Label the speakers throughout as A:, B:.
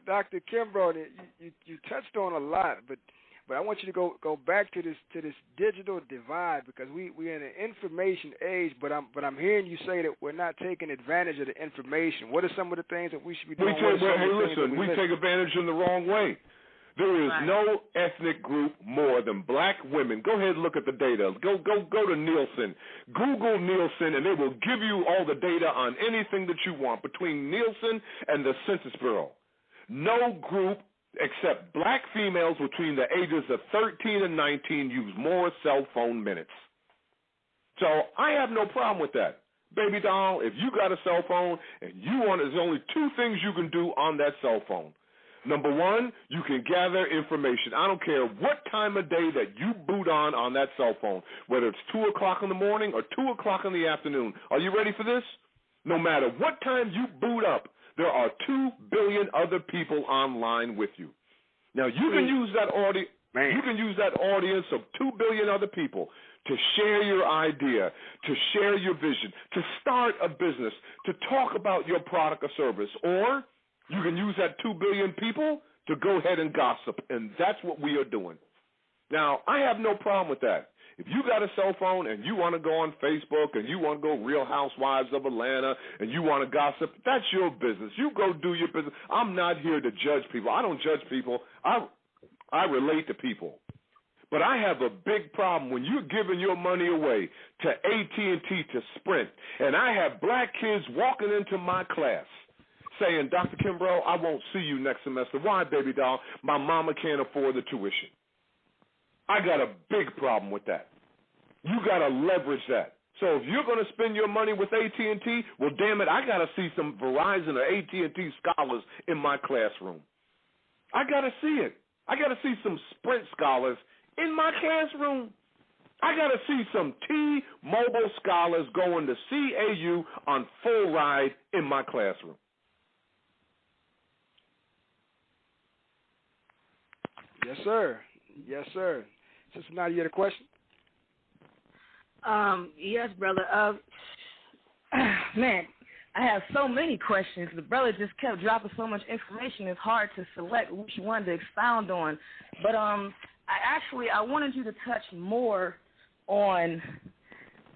A: Dr. Kimbro, you touched on a lot, but I want you to go back to this digital divide, because we're in an information age, but I'm hearing you say that we're not taking advantage of the information. What are some of the things that we should be doing?
B: We take advantage in the wrong way. There is no ethnic group more than black women. Go ahead and look at the data. Go to Nielsen. Google Nielsen, and they will give you all the data on anything that you want between Nielsen and the Census Bureau. No group except black females between the ages of 13 and 19 use more cell phone minutes. So I have no problem with that. Baby doll, if you got a cell phone and there's only two things you can do on that cell phone. Number one, you can gather information. I don't care what time of day that you boot on that cell phone, whether it's 2 o'clock in the morning or 2 o'clock in the afternoon. Are you ready for this? No matter what time you boot up, there are 2 billion other people online with you. Now, you can use that audience of 2 billion other people to share your idea, to share your vision, to start a business, to talk about your product or service, or you can use that 2 billion people to go ahead and gossip, and that's what we are doing. Now, I have no problem with that. If you got a cell phone and you want to go on Facebook and you want to go Real Housewives of Atlanta and you want to gossip, that's your business. You go do your business. I'm not here to judge people. I don't judge people. I relate to people. But I have a big problem when you're giving your money away to AT&T, to Sprint, and I have black kids walking into my class saying, Dr. Kimbro, I won't see you next semester. Why, baby doll? My mama can't afford the tuition. I got a big problem with that. You got to leverage that. So if you're going to spend your money with AT&T, well, damn it, I got to see some Verizon or AT&T scholars in my classroom. I got to see it. I got to see some Sprint scholars in my classroom. I got to see some T-Mobile scholars going to CAU on full ride in my classroom.
A: Yes, sir. Yes, sir. Sister Nadia, you had a question?
C: Yes, brother. Man, I have so many questions. The brother just kept dropping so much information. It's hard to select which one to expound on. But I wanted you to touch more on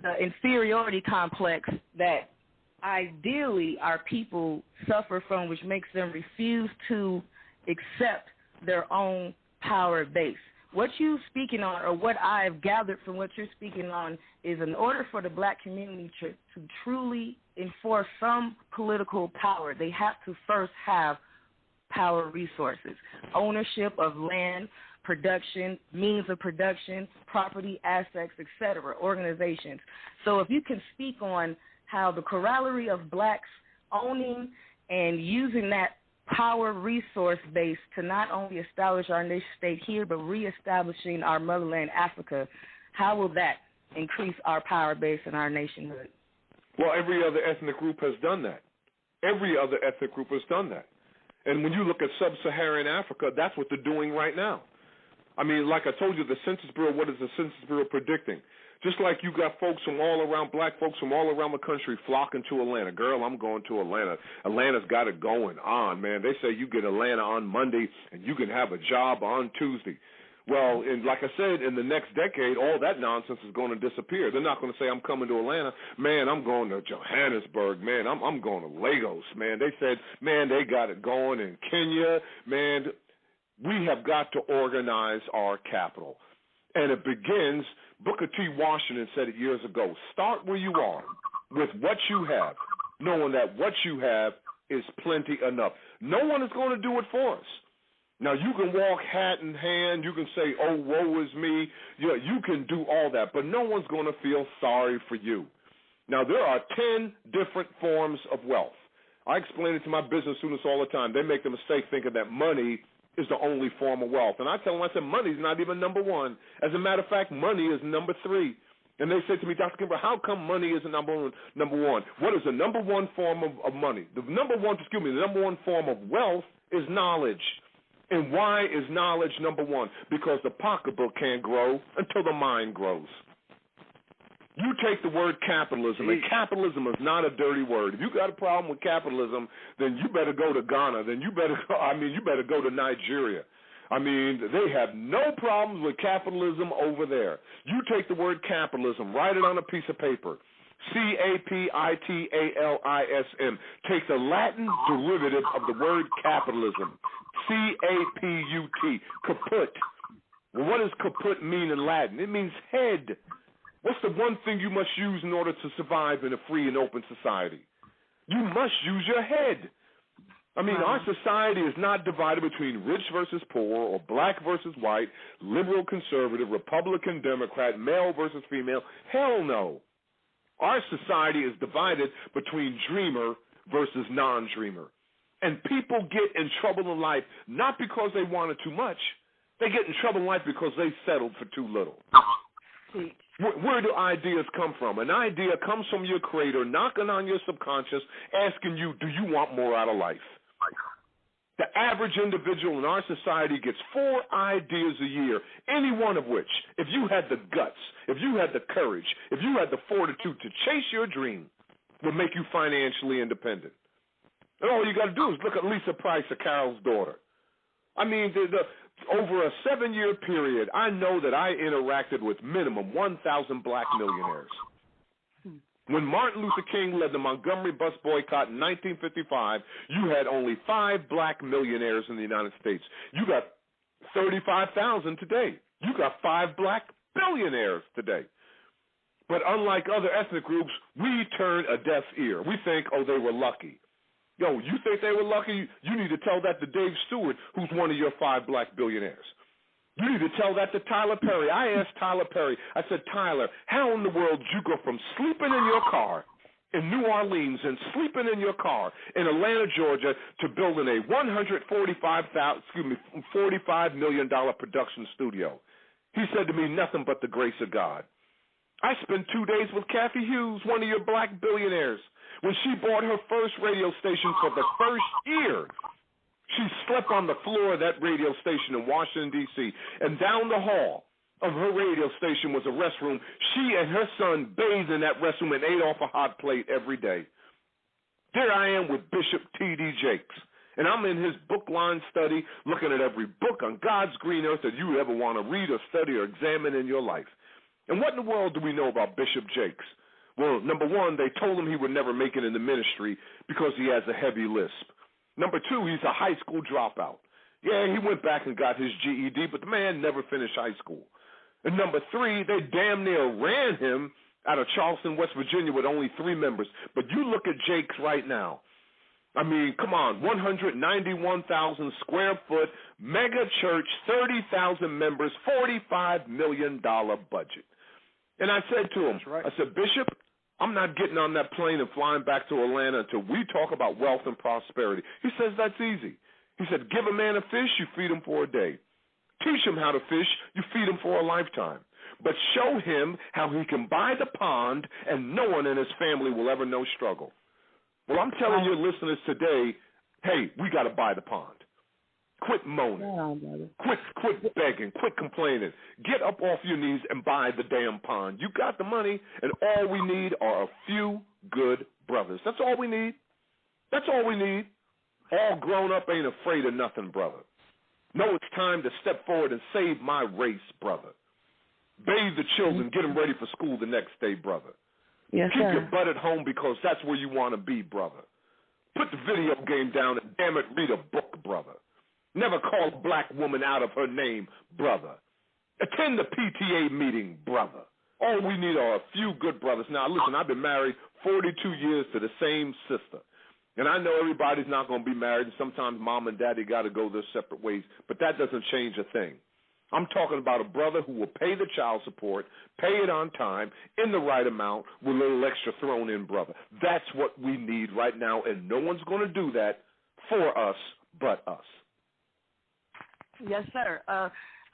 C: the inferiority complex that ideally our people suffer from, which makes them refuse to accept their own power base. What you're speaking on, or what I've gathered from what you're speaking on, is in order for the black community to truly enforce some political power, they have to first have power resources, ownership of land, production, means of production, property, assets, etc., organizations. So if you can speak on how the corollary of blacks owning and using that power resource base to not only establish our nation state here, but reestablishing our motherland, Africa, how will that increase our power base and our nationhood?
B: Well, every other ethnic group has done that. Every other ethnic group has done that. And when you look at sub-Saharan Africa, that's what they're doing right now. I mean, like I told you, the Census Bureau, what is the Census Bureau predicting? Just like you got folks from all around, black folks from all around the country flocking to Atlanta. Girl, I'm going to Atlanta. Atlanta's got it going on, man. They say you get Atlanta on Monday and you can have a job on Tuesday. Well, and like I said, in the next decade, all that nonsense is going to disappear. They're not going to say, I'm coming to Atlanta. Man, I'm going to Johannesburg. Man, I'm going to Lagos. Man, they said, man, they got it going in Kenya. Man, we have got to organize our capital. And it begins, Booker T. Washington said it years ago, start where you are with what you have, knowing that what you have is plenty enough. No one is going to do it for us. Now, you can walk hat in hand. You can say, oh, woe is me. You can do all that, but no one's going to feel sorry for you. Now, there are 10 different forms of wealth. I explain it to my business students all the time. They make the mistake thinking that money is the only form of wealth. And I tell them, I said, money is not even number one. As a matter of fact, money is number 3. And they said to me, Dr. Kimbro, how come money is number one? What is the number one form of money? The number one form of wealth is knowledge. And why is knowledge number one? Because the pocketbook can't grow until the mind grows. You take the word capitalism, and capitalism is not a dirty word. If you got a problem with capitalism, then you better go to Ghana. Then you better go to Nigeria. I mean, they have no problems with capitalism over there. You take the word capitalism, write it on a piece of paper. capitalism. Take the Latin derivative of the word capitalism. CAPUT. Caput. Well, what does caput mean in Latin? It means head. What's the one thing you must use in order to survive in a free and open society? You must use your head. I mean, our society is not divided between rich versus poor or black versus white, liberal, conservative, Republican, Democrat, male versus female. Hell no. Our society is divided between dreamer versus non-dreamer. And people get in trouble in life not because they wanted too much. They get in trouble in life because they settled for too little. Where do ideas come from? An idea comes from your creator knocking on your subconscious, asking you, do you want more out of life? The average individual in our society gets 4 ideas a year, any one of which, if you had the guts, if you had the courage, if you had the fortitude to chase your dream, would make you financially independent. And all you got to do is look at Lisa Price, Carol's daughter. I mean, over a 7-year period, I know that I interacted with minimum 1,000 black millionaires. When Martin Luther King led the Montgomery bus boycott in 1955, you had only 5 black millionaires in the United States. You got 35,000 today. You got 5 black billionaires today. But unlike other ethnic groups, we turn a deaf ear. We think, oh, they were lucky. Yo, you think they were lucky? You need to tell that to Dave Stewart, who's one of your 5 black billionaires. You need to tell that to Tyler Perry. I asked Tyler Perry, I said, Tyler, how in the world did you go from sleeping in your car in New Orleans and sleeping in your car in Atlanta, Georgia, to building a $45 million production studio? He said to me, nothing but the grace of God. I spent 2 days with Kathy Hughes, one of your black billionaires, when she bought her first radio station for the first year. She slept on the floor of that radio station in Washington, D.C., and down the hall of her radio station was a restroom. She and her son bathed in that restroom and ate off a hot plate every day. There I am with Bishop T.D. Jakes, and I'm in his book-line study looking at every book on God's green earth that you ever want to read or study or examine in your life. And what in the world do we know about Bishop Jakes? Well, number one, they told him he would never make it in the ministry because he has a heavy lisp. Number 2, he's a high school dropout. Yeah, he went back and got his GED, but the man never finished high school. And number 3, they damn near ran him out of Charleston, West Virginia with only 3 members. But you look at Jakes right now. I mean, come on, 191,000 square foot, mega church, 30,000 members, $45 million budget. And I said to him, I said, Bishop, I'm not getting on that plane and flying back to Atlanta until we talk about wealth and prosperity. He says that's easy. He said, give a man a fish, you feed him for a day. Teach him how to fish, you feed him for a lifetime. But show him how he can buy the pond and no one in his family will ever know struggle. Well, I'm telling your listeners today, hey, we got to buy the pond. Quit moaning. Quit begging. Quit complaining. Get up off your knees and buy the damn pond. You got the money, and all we need are a few good brothers. That's all we need. That's all we need. All grown up ain't afraid of nothing, brother. No, it's time to step forward and save my race, brother. Bathe the children, get them ready for school the next day, brother.
C: Yes,
B: Keep
C: sir.
B: your butt at home because that's where you want to be, brother. Put the video game down and, damn it, read a book, brother. Never call a black woman out of her name, brother. Attend the PTA meeting, brother. All we need are a few good brothers. Now, listen, I've been married 42 years to the same sister. And I know everybody's not going to be married, and sometimes mom and daddy got to go their separate ways, but that doesn't change a thing. I'm talking about a brother who will pay the child support, pay it on time, in the right amount, with a little extra thrown in, brother. That's what we need right now, and no one's going to do that for us but us.
C: Yes, sir.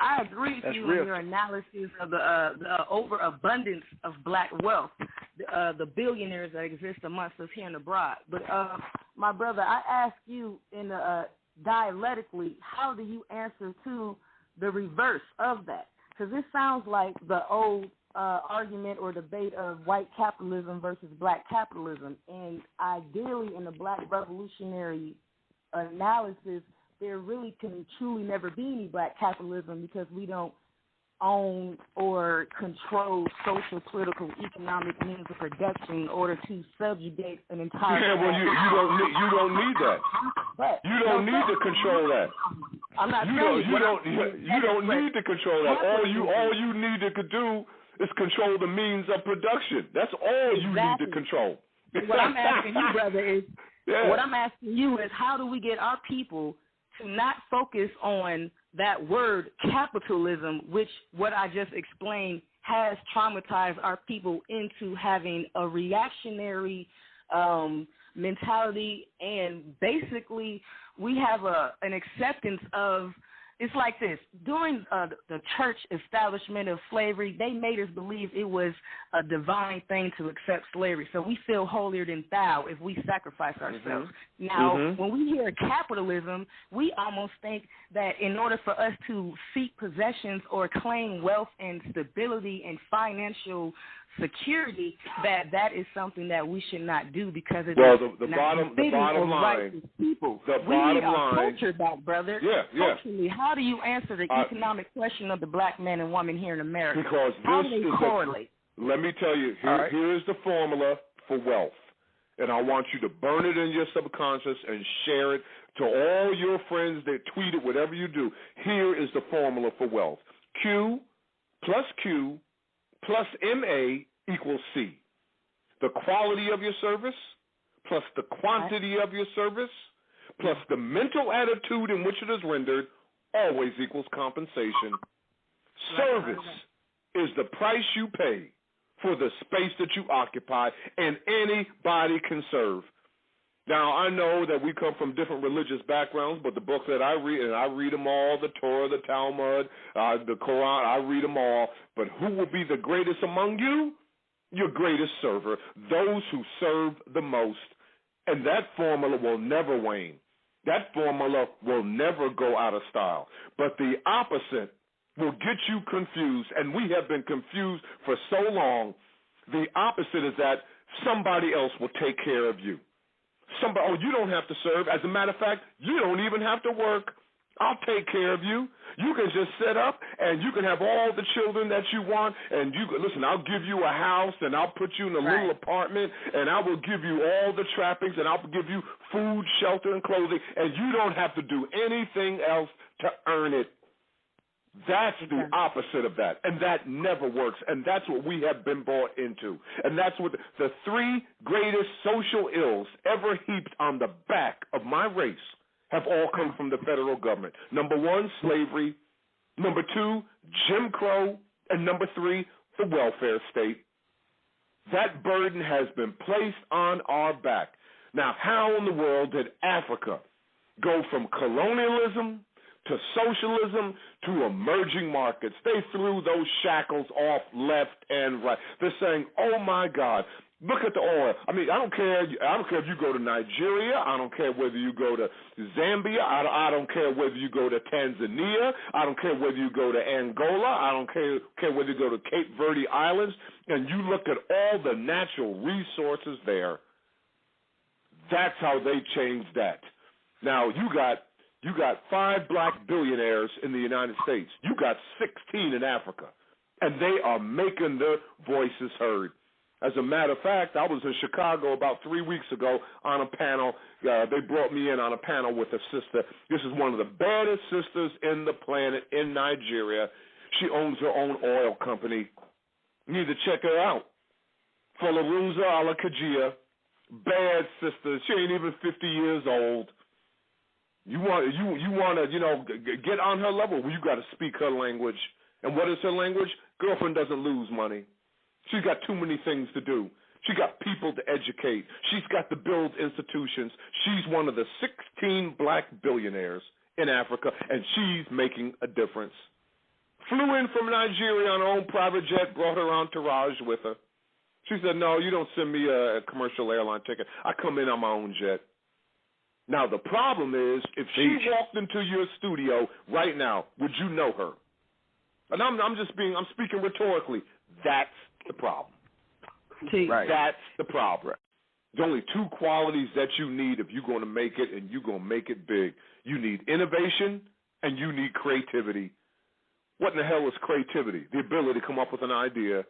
C: I agree with you in your analysis of the overabundance of black wealth, the billionaires that exist amongst us here and abroad. But, my brother, I ask you in dialectically, how do you answer to the reverse of that? Because this sounds like the old argument or debate of white capitalism versus black capitalism. And ideally, in the black revolutionary analysis, there really can truly never be any black capitalism because we don't own or control social, political, economic means of production in order to subjugate an entire.
B: Yeah, well, you don't need that.
C: But
B: you don't need to control that.
C: I'm not
B: you don't need to control that. All you need to do is control the means of production. That's all you need to control.
C: What I'm asking you, brother, is
B: what
C: I'm asking you is how do we get our people to not focus on that word capitalism, which what I just explained has traumatized our people into having a reactionary mentality, and basically we have an acceptance of. It's like this. During the church establishment of slavery, they made us believe it was a divine thing to accept slavery. So we feel holier than thou if we sacrifice ourselves. Now, when we hear capitalism, we almost think that in order for us to seek possessions or claim wealth and stability and financial security, that is something that we should not do because it is
B: the bottom line.
C: People.
B: We need
C: our culture back, brother. Culturally, how do you answer the economic question of the black man and woman here in America?
B: Because
C: how do they correlate?
B: Let me tell you, here is the formula for wealth. And I want you to burn it in your subconscious and share it to all your friends that tweet it, whatever you do. Here is the formula for wealth. Q plus Q plus MA equals C. The quality of your service plus the quantity of your service plus the mental attitude in which it is rendered always equals compensation. Service is the price you pay for the space that you occupy, and anybody can serve. Now, I know that we come from different religious backgrounds, but the books that I read, and I read them all, the Torah, the Talmud, the Quran, I read them all. But who will be the greatest among you? Your greatest server, those who serve the most. And that formula will never wane. That formula will never go out of style. But the opposite will get you confused, and we have been confused for so long. The opposite is that somebody else will take care of you. You don't have to serve. As a matter of fact, you don't even have to work. I'll take care of you. You can just set up, and you can have all the children that you want, and listen, I'll give you a house, and I'll put you in a little apartment, and I will give you all the trappings, and I'll give you food, shelter, and clothing, and you don't have to do anything else to earn it. That's the opposite of that, and that never works, and that's what we have been brought into. And that's what the three greatest social ills ever heaped on the back of my race have all come from the federal government. Number one, slavery. Number two, Jim Crow. And number three, the welfare state. That burden has been placed on our back. Now, how in the world did Africa go from colonialism to socialism to emerging markets? They threw those shackles off left and right. They're saying, oh, my God, look at the oil. I mean, I don't care if you go to Nigeria. I don't care whether you go to Zambia. I don't care whether you go to Tanzania. I don't care whether you go to Angola. I don't care whether you go to Cape Verde Islands. And you look at all the natural resources there. That's how they changed that. Now, you got 5 black billionaires in the United States. You got 16 in Africa, and they are making their voices heard. As a matter of fact, I was in Chicago about 3 weeks ago on a panel. They brought me in on a panel with a sister. This is one of the baddest sisters in the planet in Nigeria. She owns her own oil company. You need to check her out. Folaruza Alakajia, bad sister. She ain't even 50 years old. You want to, get on her level. Well, you got to speak her language. And what is her language? Girlfriend doesn't lose money. She's got too many things to do. She got people to educate. She's got to build institutions. She's one of the 16 black billionaires in Africa, and she's making a difference. Flew in from Nigeria on her own private jet, brought her entourage with her. She said, no, you don't send me a commercial airline ticket. I come in on my own jet. Now, the problem is, if she walked into your studio right now, would you know her? And I'm speaking rhetorically. That's the problem.
C: Right.
B: That's the problem. Right. There's only two qualities that you need if you're going to make it, and you're going to make it big. You need innovation, and you need creativity. What in the hell is creativity? The ability to come up with an idea.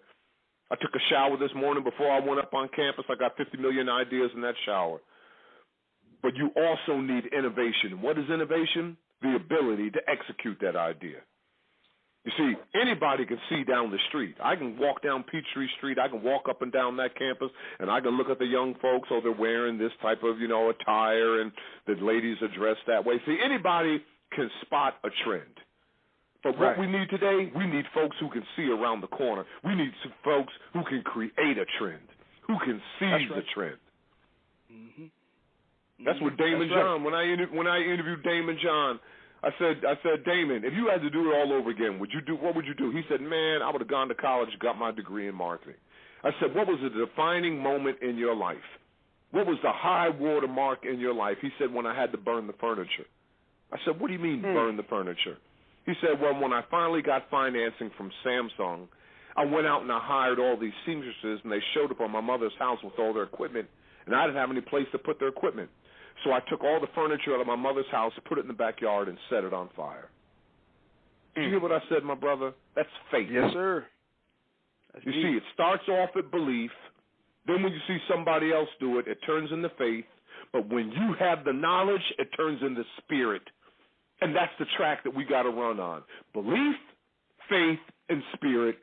B: I took a shower this morning before I went up on campus. I got 50 million ideas in that shower. But you also need innovation. What is innovation? The ability to execute that idea. You see, anybody can see down the street. I can walk down Peachtree Street. I can walk up and down that campus, and I can look at the young folks. Oh, they're wearing this type of, attire, and the ladies are dressed that way. See, anybody can spot a trend. But what we need today, we need folks who can see around the corner. We need some folks who can create a trend, who can seize the trend.
A: Mm-hmm.
B: That's what Damon John. When I interviewed Damon John, I said, Damon, if you had to do it all over again, what would you do? He said, man, I would have gone to college, got my degree in marketing. I said, what was the defining moment in your life? What was the high water mark in your life? He said, when I had to burn the furniture. I said, what do you mean burn the furniture? He said, well, when I finally got financing from Samsung, I went out and I hired all these seamstresses, and they showed up on my mother's house with all their equipment, and I didn't have any place to put their equipment. So I took all the furniture out of my mother's house, put it in the backyard, and set it on fire. Did you hear what I said, my brother? That's faith.
A: Yes, sir.
B: You see, it starts off at belief. Then when you see somebody else do it, it turns into faith. But when you have the knowledge, it turns into spirit. And that's the track that we got to run on. Belief, faith, and spirit.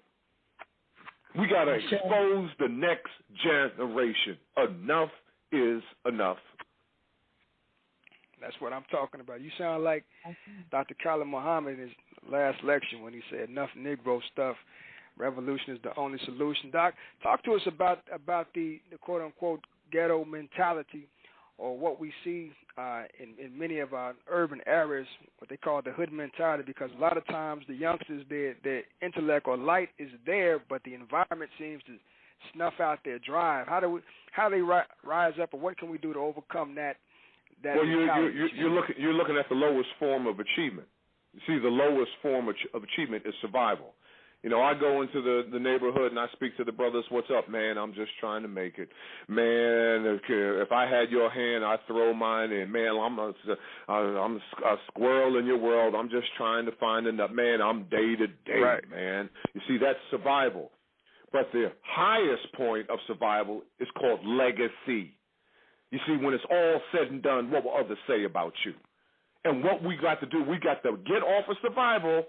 B: We got to expose the next generation. Enough is enough.
A: That's what I'm talking about. You sound like Dr. Khalid Muhammad in his last lecture when he said, enough Negro stuff. Revolution is the only solution. Doc, talk to us about the quote-unquote ghetto mentality, or what we see in many of our urban areas, what they call the hood mentality, because a lot of times the youngsters, their intellect or light is there, but the environment seems to snuff out their drive. How do they rise up, or what can we do to overcome that?
B: Well, you're looking at the lowest form of achievement. You see, the lowest form of achievement is survival. I go into the neighborhood and I speak to the brothers. What's up, man? I'm just trying to make it. Man, if I had your hand, I'd throw mine in. Man, I'm a squirrel in your world. I'm just trying to find enough. Man, I'm day to day, man. You see, that's survival. But the highest point of survival is called legacy. You see, when it's all said and done, what will others say about you? And what we got to do, we got to get off of survival,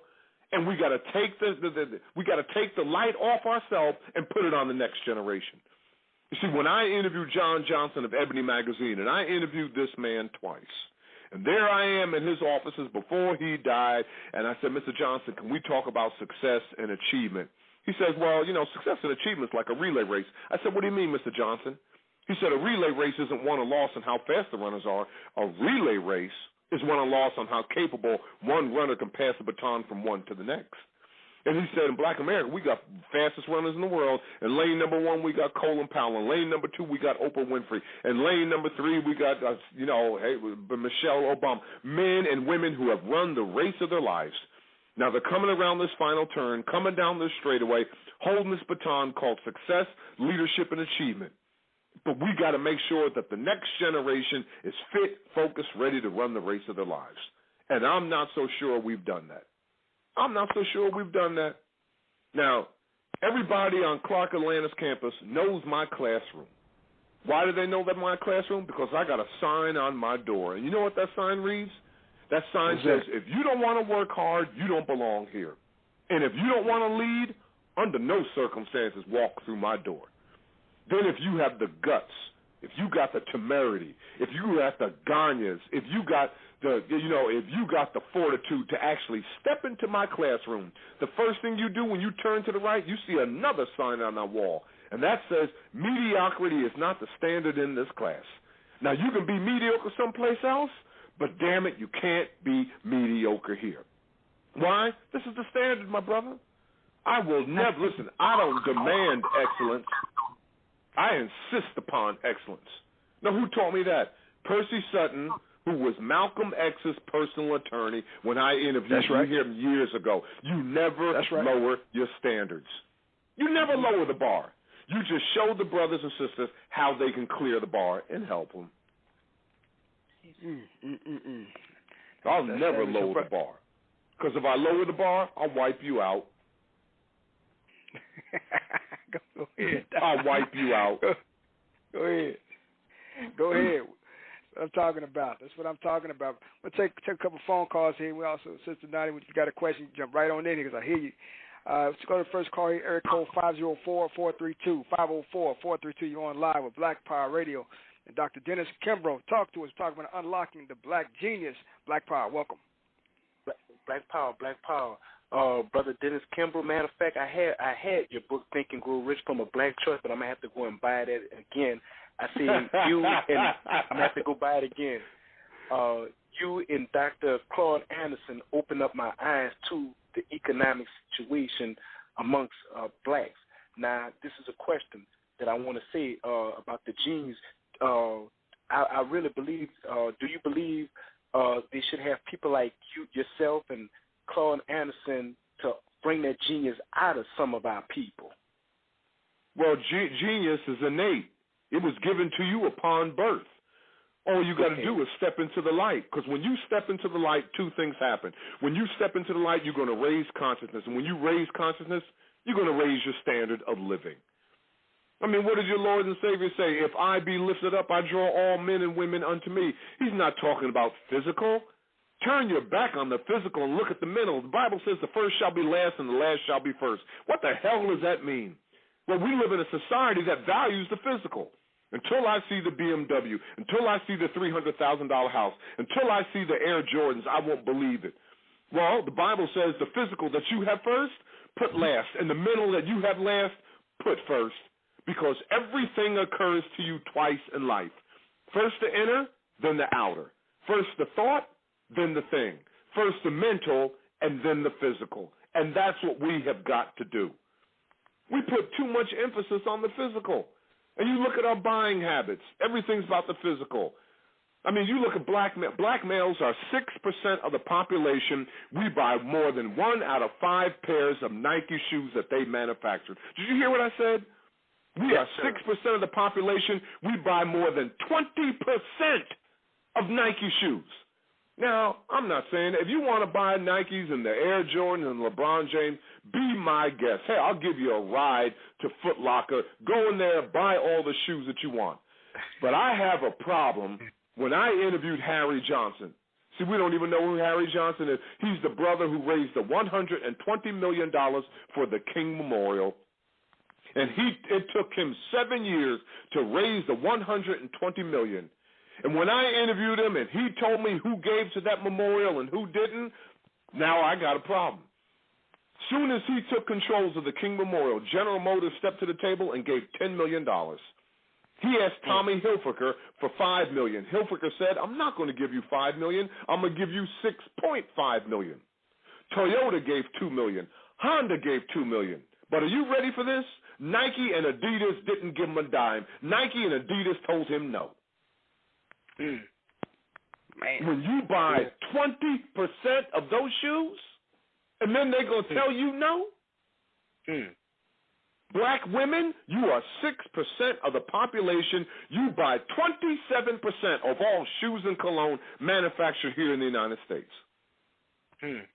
B: and we got to take the light off ourselves and put it on the next generation. You see, when I interviewed John Johnson of Ebony Magazine, and I interviewed this man twice, and there I am in his offices before he died, and I said, Mr. Johnson, can we talk about success and achievement? He says, well, success and achievement is like a relay race. I said, what do you mean, Mr. Johnson? He said a relay race isn't won or lost on how fast the runners are. A relay race is won or lost on how capable one runner can pass the baton from one to the next. And he said in Black America, we got fastest runners in the world. In lane number 1, we got Colin Powell. In lane number 2, we got Oprah Winfrey. In lane number 3, we got, Michelle Obama. Men and women who have run the race of their lives. Now they're coming around this final turn, coming down this straightaway, holding this baton called success, leadership, and achievement. But we got to make sure that the next generation is fit, focused, ready to run the race of their lives. And I'm not so sure we've done that. Now, everybody on Clark Atlanta's campus knows my classroom. Why do they know that my classroom? Because I got a sign on my door. And you know what that sign reads? That sign says, if you don't want to work hard, you don't belong here. And if you don't want to lead, under no circumstances walk through my door. Then if you have the guts, if you got the temerity, if you got the ganyas, if you got the fortitude to actually step into my classroom, the first thing you do when you turn to the right, you see another sign on our wall, and that says mediocrity is not the standard in this class. Now, you can be mediocre someplace else, but damn it, you can't be mediocre here. Why? This is the standard, my brother. I will never, listen, I don't demand excellence. I insist upon excellence. Now, who taught me that? Percy Sutton, who was Malcolm X's personal attorney when I interviewed him years ago. You never lower your standards. You never lower the bar. You just show the brothers and sisters how they can clear the bar and help them. I'll never lower the bar. Because if I lower the bar, I'll wipe you out.
A: Go ahead.
B: I'll wipe you out.
A: Go ahead. Go ahead. That's what I'm talking about. That's what I'm talking about. We'll take a couple phone calls here. We also, Sister Nani, if you got a question, jump right on in here because I hear you. Let's go to the first call here, area code 504-432. 504-432. You're on live with Black Power Radio. And Dr. Dennis Kimbro, talk to us. Talk about unlocking the black genius. Black Power, welcome.
D: Black Power. Brother Dennis Kimbro. Matter of fact, I had your book, Think and Grow Rich, from a Black Choice, but I'm going to have to go and buy that again. I see you, and I'm going to have to go buy it again. You and Dr. Claude Anderson opened up my eyes to the economic situation amongst blacks. Now, this is a question that I want to say about the genius. I really believe, do you believe they should have people like you, yourself, and Claude Anderson to bring that genius out of some of our people?
B: Well, genius is innate. It was given to you upon birth. All you got to do is step into the light, because when you step into the light, two things happen. When you step into the light, you're going to raise consciousness, and when you raise consciousness, you're going to raise your standard of living. I mean, what did your Lord and Savior say? If I be lifted up, I draw all men and women unto me. He's not talking about physical. Turn your back on the physical and look at the mental. The Bible says the first shall be last and the last shall be first. What the hell does that mean? Well, we live in a society that values the physical. Until I see the BMW, until I see the $300,000 house, until I see the Air Jordans, I won't believe it. Well, the Bible says the physical that you have first, put last, and the mental that you have last, put first, because everything occurs to you twice in life. First the inner, then the outer. First the thought, then the thing. First the mental, and then the physical. And that's what we have got to do. We put too much emphasis on the physical. And you look at our buying habits. Everything's about the physical. I mean, you look at black males are 6% of the population. We buy more than 1 out of 5 pairs of Nike shoes that they manufactured. Did you hear what I said? We are 6% of the population. We buy more than 20% of Nike shoes. Now, I'm not saying that if you want to buy Nikes and the Air Jordan and LeBron James, be my guest. Hey, I'll give you a ride to Foot Locker. Go in there, buy all the shoes that you want. But I have a problem when I interviewed Harry Johnson. See, we don't even know who Harry Johnson is. He's the brother who raised the $120 million for the King Memorial. And it took him 7 years to raise the $120 million. And when I interviewed him and he told me who gave to that memorial and who didn't, now I got a problem. Soon as he took controls of the King Memorial, General Motors stepped to the table and gave $10 million. He asked Tommy Hilfiger for $5 million. Hilfiger said, I'm not going to give you $5 million. I'm going to give you $6.5 million. Toyota gave $2 million. Honda gave $2 million. But are you ready for this? Nike and Adidas didn't give him a dime. Nike and Adidas told him no.
A: Man.
B: When you buy 20% of those shoes, and then they're going to tell you no? Black women, you are 6% of the population. You buy 27% of all shoes and cologne manufactured here in the United States.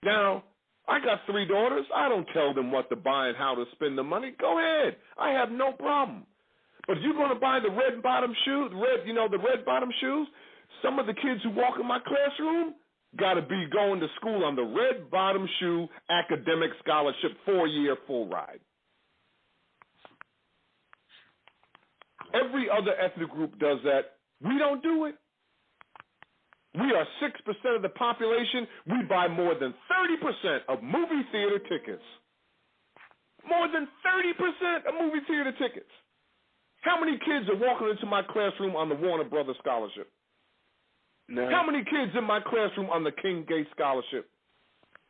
B: Now, I got 3 daughters. I don't tell them what to buy and how to spend the money. Go ahead. I have no problem. But if you're going to buy the red bottom shoes, the red bottom shoes, some of the kids who walk in my classroom got to be going to school on the red bottom shoe academic scholarship 4-year full ride. Every other ethnic group does that. We don't do it. We are 6% of the population. We buy more than 30% of movie theater tickets. More than 30% of movie theater tickets. How many kids are walking into my classroom on the Warner Brothers Scholarship?
D: No.
B: How many kids in my classroom on the King Gates Scholarship?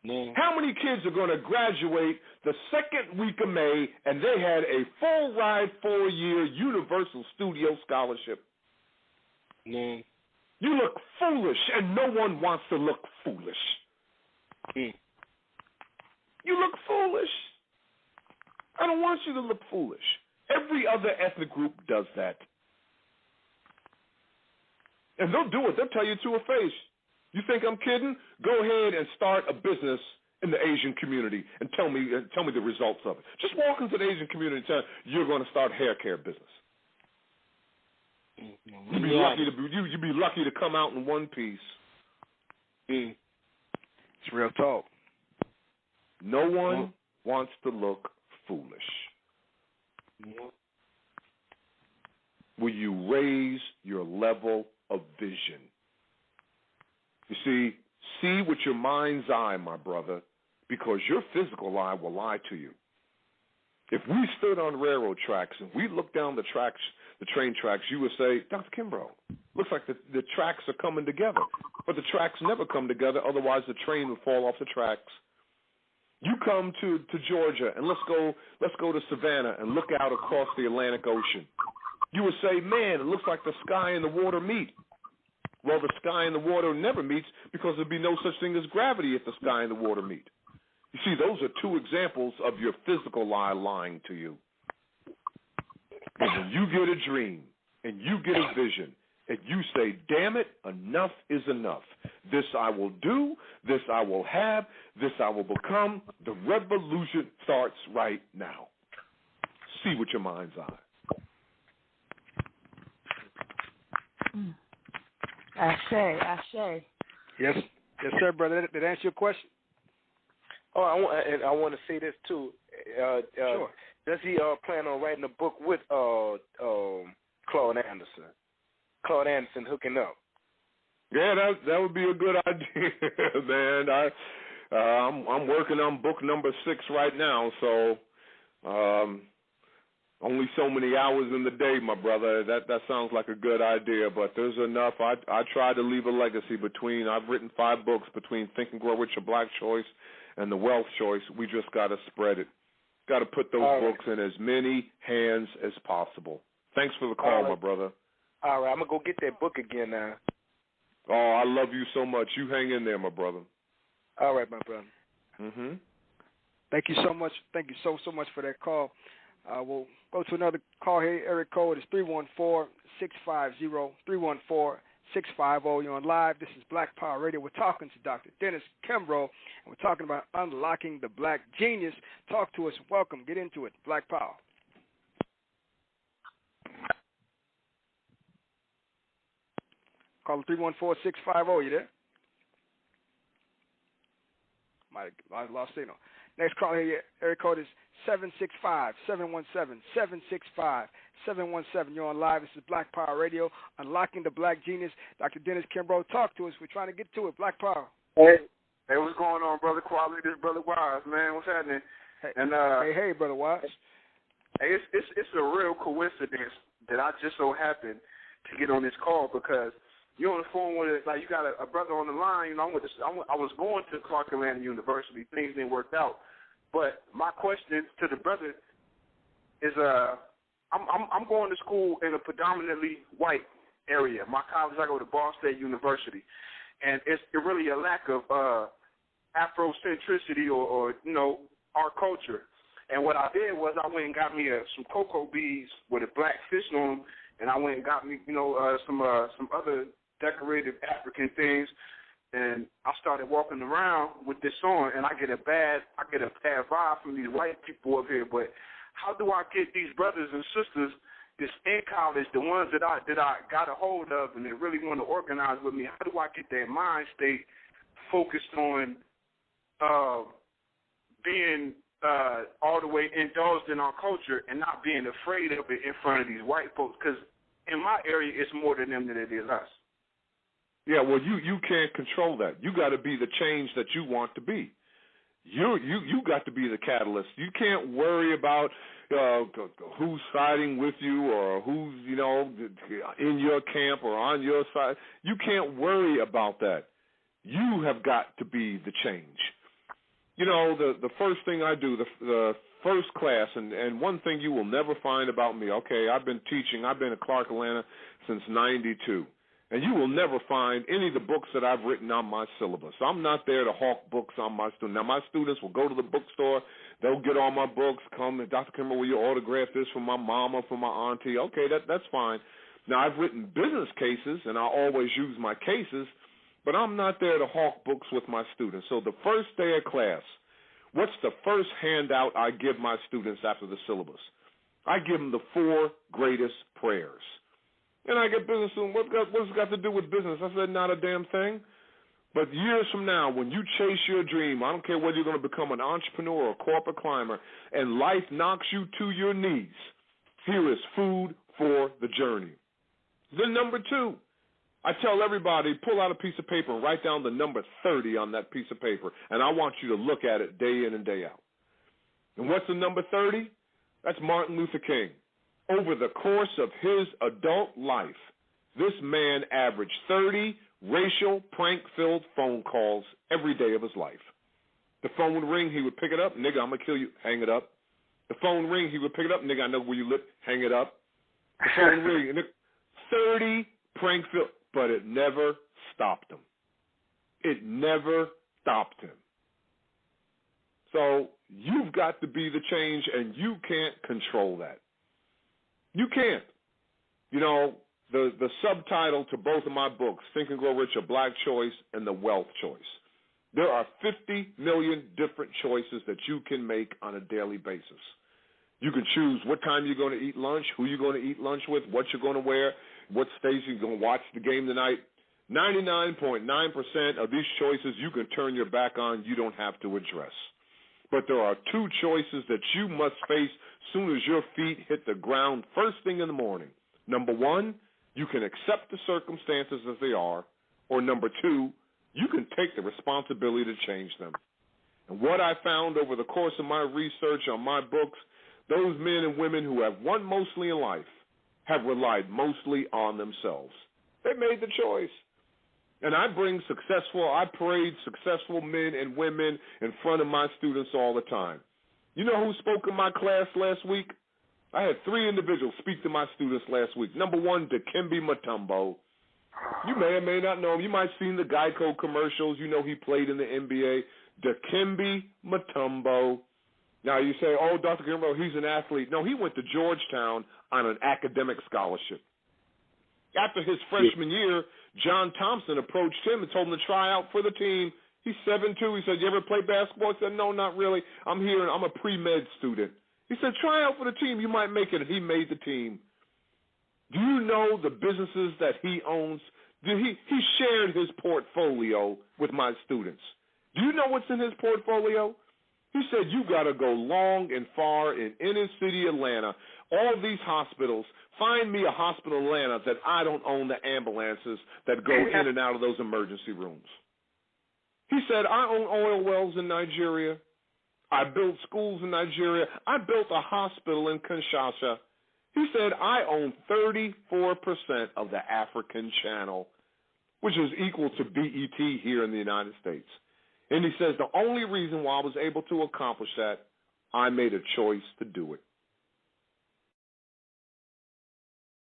D: No.
B: How many kids are going to graduate the second week of May and they had a full ride 4-year Universal Studio Scholarship?
D: No.
B: You look foolish, and no one wants to look foolish. You look foolish. I don't want wants you to look foolish. Every other ethnic group does that. And they'll do it. They'll tell you to a face. You think I'm kidding? Go ahead and start a business in the Asian community and tell me the results of it. Just walk into the Asian community and tell you're going to start a hair care business. You'd be lucky to come out in one piece.
A: It's real talk.
B: No one wants to look foolish. Will you raise your level of vision? You see with your mind's eye, my brother, because your physical eye will lie to you. If we stood on railroad tracks and we looked down the train tracks, you would say, Dr. Kimbro, looks like the tracks are coming together. But the tracks never come together, otherwise the train would fall off the tracks. You come to Georgia and let's go to Savannah and look out across the Atlantic Ocean. You would say, man, it looks like the sky and the water meet. Well, the sky and the water never meets because there'd be no such thing as gravity if the sky and the water meet. You see, those are two examples of your physical eye lying to you. And when you get a dream and you get a vision and you say, damn it, enough is enough. This I will do, this I will have, this I will become. The revolution starts right now. See with your mind's eye.
C: Ashe.
A: Yes, sir, brother. Did that answer your question?
D: Oh, I want to say this too.
A: Sure.
D: Does he plan on writing a book with Claude Anderson? Claude Anderson hooking up.
B: Yeah, that would be a good idea, man. I'm working on book number 6 right now, so only so many hours in the day, my brother. That sounds like a good idea, but there's enough. I try to leave a legacy between. I've written 5 books between Think and Grow Rich, A Black Choice, and The Wealth Choice. We just got to spread it. Got to put those books in as many hands as possible. Thanks for the call, my brother.
D: All right, I'm going to go get that book again now.
B: Oh, I love you so much. You hang in there, my brother.
D: All right, my brother.
B: Mm-hmm.
A: Thank you so much. Thank you so much for that call. We'll go to another call here. Area code is 314-650. 314-650. You're on live. This is Black Power Radio. We're talking to Dr. Dennis Kimbro, and we're talking about unlocking the black genius. Talk to us. Welcome. Get into it. Black Power. Call 314-650. You there? Might have lost signal. Next call here, area code is 765-717. 765-717. You're on live. This is Black Power Radio, unlocking the black genius. Dr. Dennis Kimbro, talk to us. We're trying to get to it. Black Power.
E: Hey, what's going on, brother Quality? This is Brother Wise, man. What's happening?
A: Hey,
E: and
A: hey, Brother Wise.
E: Hey, it's a real coincidence that I just so happened to get on this call because you're on the phone with it, like you got a brother on the line. You know, I was going to Clark Atlanta University. Things didn't work out, but my question to the brother is, I'm going to school in a predominantly white area. My college, I go to Ball State University, and it's really a lack of Afrocentricity or you know, our culture. And what I did was I went and got me some cocoa beads with a black fish on them, and I went and got me, you know, some other decorative African things, and I started walking around with this on, and I get a bad vibe from these white people up here. But how do I get these brothers and sisters that's in college, the ones that I got a hold of and they really want to organize with me? How do I get their mind state focused on being all the way indulged in our culture and not being afraid of it in front of these white folks? Because in my area, it's more than them than it is us.
B: Yeah, well, you can't control that. You got to be the change that you want to be. You got to be the catalyst. You can't worry about who's siding with you or who's, you know, in your camp or on your side. You can't worry about that. You have got to be the change. You know, the first thing I do, the first class, and one thing you will never find about me, okay, I've been teaching, I've been at Clark Atlanta since 92. And you will never find any of the books that I've written on my syllabus. I'm not there to hawk books on my students. Now, my students will go to the bookstore. They'll get all my books. Come, Dr. Kimbro, will you autograph this for my mama, for my auntie? Okay, that's fine. Now, I've written business cases, and I always use my cases, but I'm not there to hawk books with my students. So the first day of class, what's the first handout I give my students after the syllabus? I give them the 4 greatest prayers. And I get business students, what's it got to do with business? I said, not a damn thing. But years from now, when you chase your dream, I don't care whether you're going to become an entrepreneur or a corporate climber, and life knocks you to your knees, here is food for the journey. Then number 2, I tell everybody, pull out a piece of paper and write down the number 30 on that piece of paper, and I want you to look at it day in and day out. And what's the number 30? That's Martin Luther King. Over the course of his adult life, this man averaged 30 racial prank-filled phone calls every day of his life. The phone would ring, he would pick it up, nigga, I'm going to kill you, hang it up. The phone ring, he would pick it up, nigga, I know where you live, hang it up. The phone ring, and 30 prank-filled, but it never stopped him. It never stopped him. So you've got to be the change, and you can't control that. You can't. You know, the subtitle to both of my books, Think and Grow Rich, A Black Choice and The Wealth Choice. There are 50 million different choices that you can make on a daily basis. You can choose what time you're going to eat lunch, who you're going to eat lunch with, what you're going to wear, what station you're going to watch the game tonight. 99.9% of these choices you can turn your back on, you don't have to address. But there are 2 choices that you must face soon as your feet hit the ground first thing in the morning. Number 1, you can accept the circumstances as they are, or number 2, you can take the responsibility to change them. And what I found over the course of my research on my books, those men and women who have won mostly in life have relied mostly on themselves. They made the choice. And I parade successful men and women in front of my students all the time. You know who spoke in my class last week? I had 3 individuals speak to my students last week. Number 1, Dikembe Mutombo. You may or may not know him. You might have seen the Geico commercials. You know he played in the NBA. Dikembe Mutombo. Now you say, oh, Dr. Kimbro, he's an athlete. No, he went to Georgetown on an academic scholarship. After his freshman year, John Thompson approached him and told him to try out for the team. He's 7'2". He said, you ever play basketball? He said, no, not really. I'm here, and I'm a pre-med student. He said, try out for the team. You might make it. And he made the team. Do you know the businesses that he owns? He shared his portfolio with my students. Do you know what's in his portfolio? He said, you got to go long and far in inner city Atlanta, all these hospitals. Find me a hospital in Atlanta that I don't own the ambulances that go in and out of those emergency rooms. He said, I own oil wells in Nigeria. I built schools in Nigeria. I built a hospital in Kinshasa. He said, I own 34% of the African channel, which is equal to BET here in the United States. And he says, the only reason why I was able to accomplish that, I made a choice to do it.